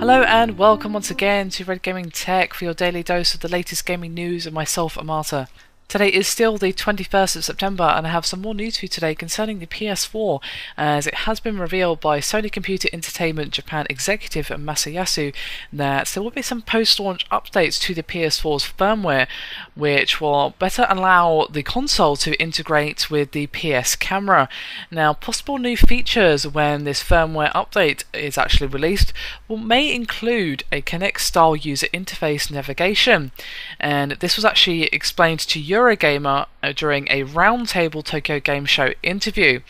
Hello and welcome once again to Red Gaming Tech for your daily dose of the latest gaming news and myself, Amata. Today is still the 21st of September and I have some more news for you today concerning the PS4, as it has been revealed by Sony Computer Entertainment Japan executive Masayasu that there will be some post-launch updates to the PS4's firmware which will better allow the console to integrate with the PS camera. Now, possible new features when this firmware update is actually released may include a Kinect style user interface navigation, and this was actually explained to Eurogamer during a Roundtable Tokyo Game Show interview,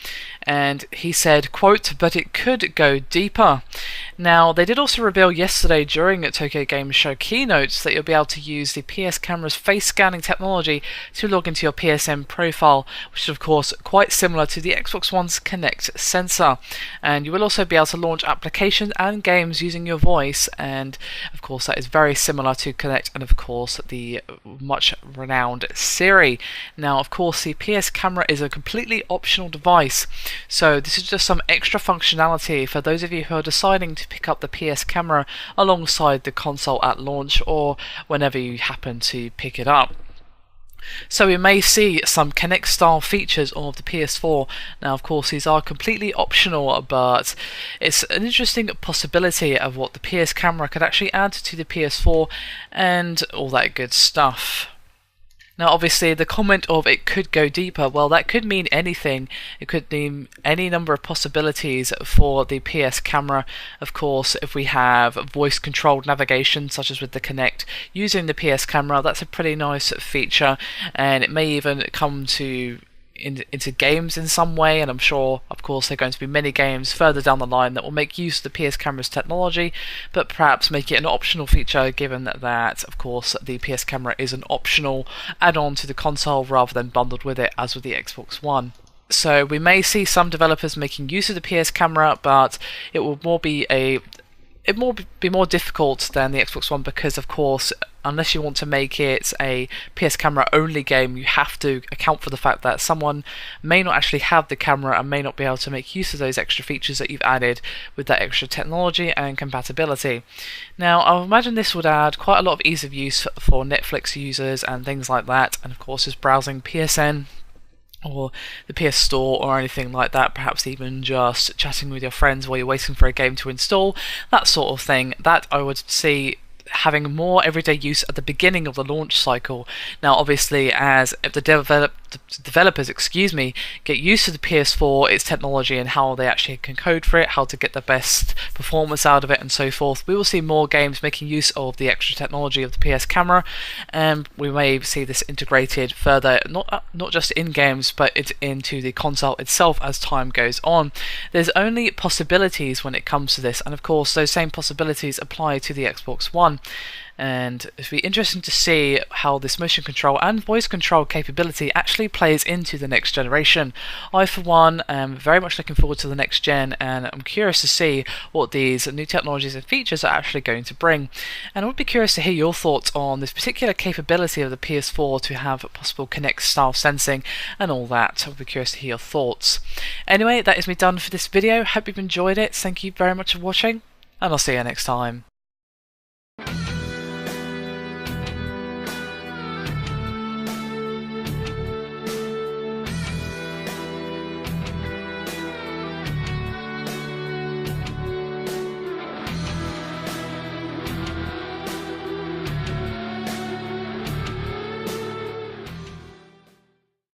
and he said, quote, "but it could go deeper." Now, they did also reveal yesterday during a Tokyo Game Show keynotes that you'll be able to use the PS camera's face scanning technology to log into your PSN profile, which is of course quite similar to the Xbox One's Kinect sensor. And you will also be able to launch applications and games using your voice, and of course that is very similar to Kinect and of course the much renowned Siri. Now, of course, the PS camera is a completely optional device, so this is just some extra functionality for those of you who are deciding to pick up the PS camera alongside the console at launch or whenever you happen to pick it up. So we may see some Kinect style features of the PS4. Now, of course, these are completely optional, but it's an interesting possibility of what the PS camera could actually add to the PS4 and all that good stuff. Now, obviously, the comment of "it could go deeper," well, that could mean anything. It could mean any number of possibilities for the PS camera. Of course, if we have voice-controlled navigation, such as with the Kinect, using the PS camera, that's a pretty nice feature, and it may even come into games in some way, and I'm sure, of course, there are going to be many games further down the line that will make use of the PS camera's technology, but perhaps make it an optional feature, given that, of course, the PS camera is an optional add-on to the console rather than bundled with it, as with the Xbox One. So we may see some developers making use of the PS camera, but it will be more difficult than the Xbox One because, of course, unless you want to make it a PS camera only game, you have to account for the fact that someone may not actually have the camera and may not be able to make use of those extra features that you've added with that extra technology and compatibility. Now, I imagine this would add quite a lot of ease of use for Netflix users and things like that, and of course just browsing PSN or the PS Store or anything like that, perhaps even just chatting with your friends while you're waiting for a game to install, that sort of thing. That I would see having more everyday use at the beginning of the launch cycle. Now, obviously, as the developers get used to the PS4, its technology, and how they actually can code for it, how to get the best performance out of it, and so forth, we will see more games making use of the extra technology of the PS camera, and we may see this integrated further, not just in games, but into the console itself as time goes on. There's only possibilities when it comes to this, and of course those same possibilities apply to the Xbox One. And it'll be interesting to see how this motion control and voice control capability actually plays into the next generation. I, for one, am very much looking forward to the next gen, and I'm curious to see what these new technologies and features are actually going to bring. And I would be curious to hear your thoughts on this particular capability of the PS4 to have possible Kinect style sensing and all that. I would be curious to hear your thoughts. Anyway, that is me done for this video. Hope you've enjoyed it. Thank you very much for watching, and I'll see you next time.